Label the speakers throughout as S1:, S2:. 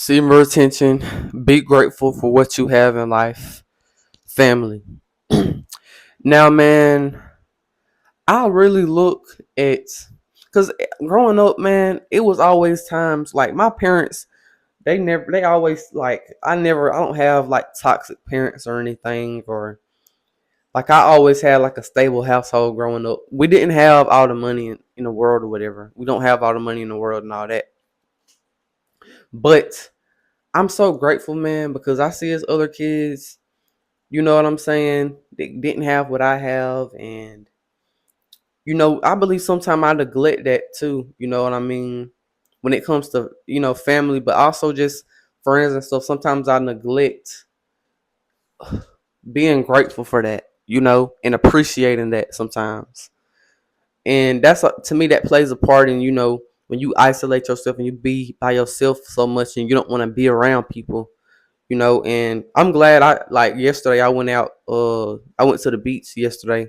S1: See more attention. Be grateful for what you have in life. Family. Now, man, I really look at because growing up, man, it was always times like my parents. They always like I don't have like toxic parents or anything, or like I always had like a stable household growing up. We didn't have all the money in the world or whatever. We don't have all the money in the world and all that. But I'm so grateful, man, because I see as other kids, you know what I'm saying, they didn't have what I have. And, I believe sometimes I neglect that too. You know what I mean? When it comes to, family, but also just friends and stuff. Sometimes I neglect being grateful for that, and appreciating that sometimes. And that's to me that plays a part in when you isolate yourself and you be by yourself so much and you don't want to be around people. And I'm glad I like yesterday I went to the beach yesterday,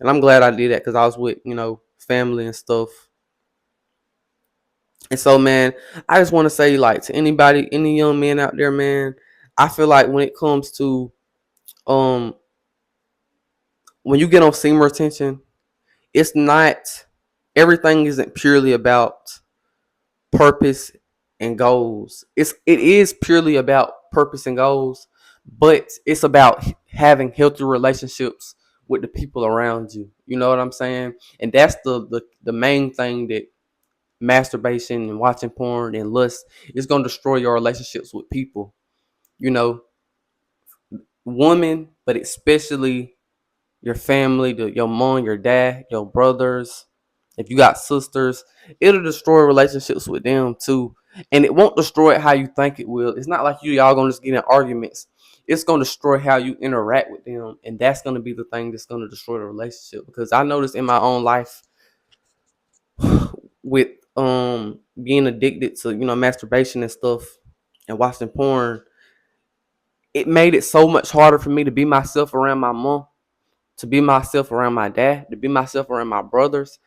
S1: and I'm glad I did that because I was with family and stuff. And so, man, I just want to say, like, to anybody, any young men out there, man, I feel like when it comes to um when you get on senior attention, it's not everything isn't purely about purpose and goals. It is purely about purpose and goals, but it's about having healthy relationships with the people around you. You know what I'm saying? And that's the main thing that masturbation and watching porn and lust is going to destroy your relationships with people. You know, women, but especially your family, your mom, your dad, your brothers. If you got sisters, it'll destroy relationships with them too. And it won't destroy it how you think it will. It's not like y'all gonna just get in arguments. It's gonna destroy how you interact with them. And that's gonna be the thing that's gonna destroy the relationship. Because I noticed in my own life with being addicted to, masturbation and stuff and watching porn, it made it so much harder for me to be myself around my mom, to be myself around my dad, to be myself around my brothers,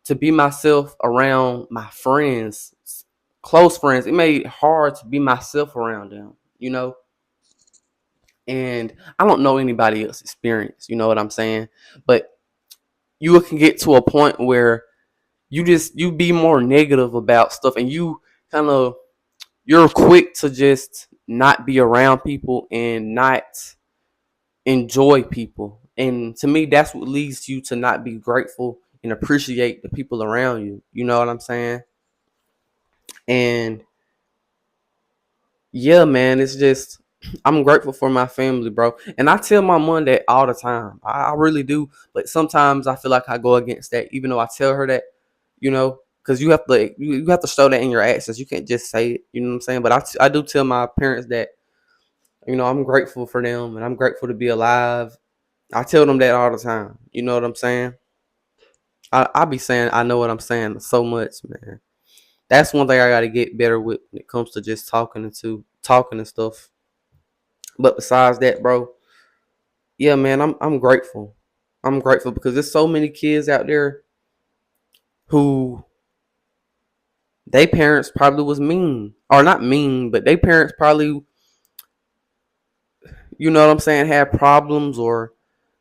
S1: to be myself around my friends, close friends. It made it hard to be myself around them. And I don't know anybody else's experience, you know what I'm saying? But you can get to a point where you be more negative about stuff, and kind of you're quick to just not be around people and not enjoy people. And to me, that's what leads you to not be grateful and appreciate the people around you. You know what I'm saying? And yeah, man, it's just I'm grateful for my family, bro. And I tell my mom that all the time. I really do. But sometimes I feel like I go against that, even though I tell her that, because you have to show that in your actions. You can't just say it. You know what I'm saying? But I do tell my parents that I'm grateful for them and I'm grateful to be alive. I tell them that all the time. You know what I'm saying? I be saying I know what I'm saying so much, man. That's one thing I gotta get better with when it comes to just talking and stuff. But besides that, bro, yeah, man, I'm grateful. I'm grateful because there's so many kids out there who they parents probably was mean. Or not mean, but they parents probably, what I'm saying, had problems, or,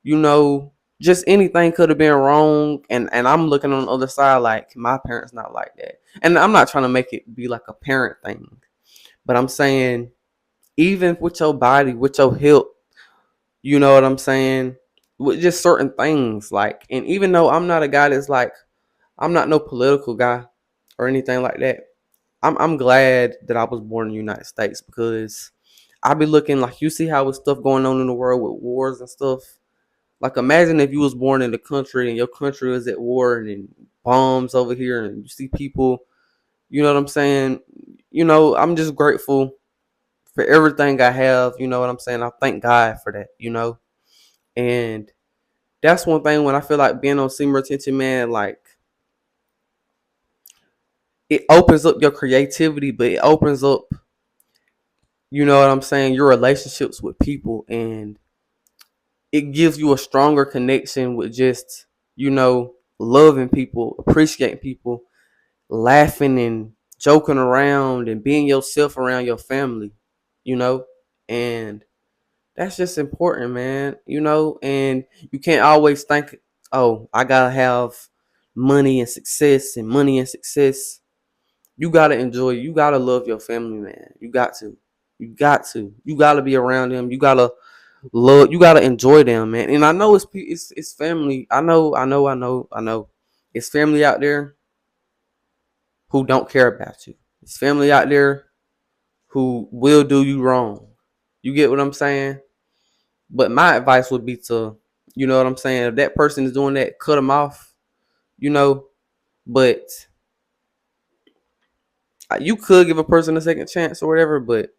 S1: you know, just anything could have been wrong. And I'm looking on the other side like my parents not like that. And I'm not trying to make it be like a parent thing. But I'm saying even with your body, with your health, you know what I'm saying? With just certain things. Like, and even though I'm not a guy that's like, I'm not no political guy or anything like that. I'm glad that I was born in the United States, because I be looking like, you see how with stuff going on in the world with wars and stuff. Like, imagine if you was born in the country and your country was at war and bombs over here and you see people, you know what I'm saying? I'm just grateful for everything I have, you know what I'm saying? I thank God for that. And that's one thing when I feel like being on senior attention, man, like it opens up your creativity, but it opens up, you know what I'm saying, your relationships with people, and it gives you a stronger connection with just, loving people, appreciating people, laughing and joking around and being yourself around your family, you know? And that's just important, man, and you can't always think, oh, I gotta have money and success. You gotta enjoy, you gotta love your family, man. You got to. You gotta be around them. You gotta enjoy them, man. And I know it's family. I know. It's family out there who don't care about you. It's family out there who will do you wrong. You get what I'm saying? But my advice would be to, you know what I'm saying? If that person is doing that, cut them off, you know. But you could give a person a second chance or whatever. But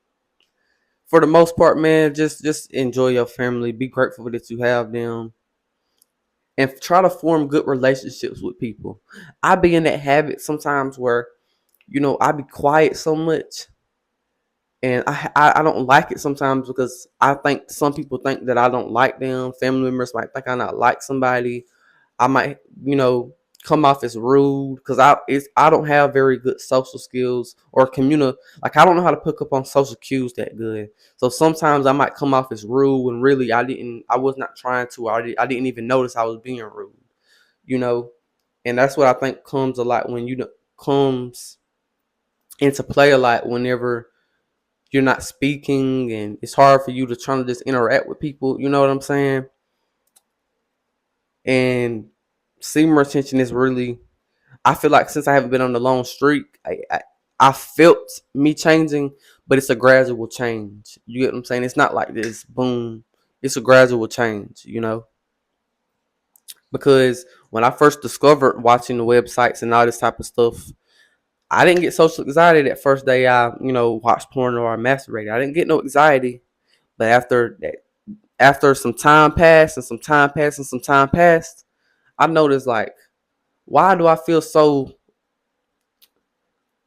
S1: for the most part, man, just enjoy your family. Be grateful that you have them, and try to form good relationships with people. I be in that habit sometimes where, I be quiet so much, and I don't like it sometimes because I think some people think that I don't like them. Family members might think I not like somebody. I might, come off as rude because I don't have very good social skills or like I don't know how to pick up on social cues that good. So sometimes I might come off as rude when really I was not trying to. I didn't even notice I was being rude, you know, and that's what I think comes a lot when comes into play a lot whenever you're not speaking and it's hard for you to try to just interact with people. You know what I'm saying? And semen retention is really, I feel like since I haven't been on the long streak, I felt me changing, but it's a gradual change. You get what I'm saying? It's not like this boom. It's a gradual change, because when I first discovered watching the websites and all this type of stuff, I didn't get social anxiety that first day I, watched porn or I masturbated. I didn't get no anxiety, but after some time passed and some time passed and some time passed, I noticed like, why do I feel so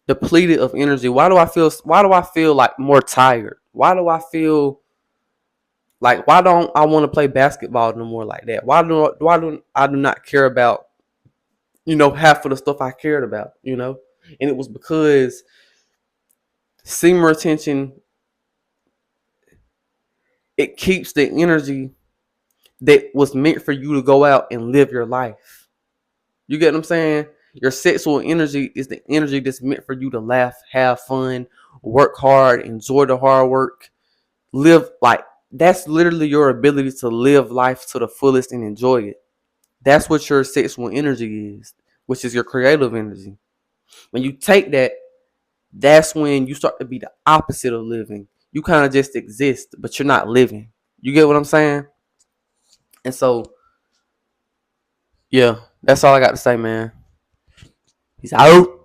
S1: depleted of energy? Why do I feel like more tired? Why don't I want to play basketball no more like that? Why do I do not care about, half of the stuff I cared about, And it was because semen retention, it keeps the energy that was meant for you to go out and live your life. You get what I'm saying? Your sexual energy is the energy that's meant for you to laugh, have fun, work hard, enjoy the hard work, live like that's literally your ability to live life to the fullest and enjoy it. That's what your sexual energy is, which is your creative energy. When you take that, that's when you start to be the opposite of living. You kind of just exist, but you're not living. You get what I'm saying? And so, yeah, that's all I got to say, man. Peace out.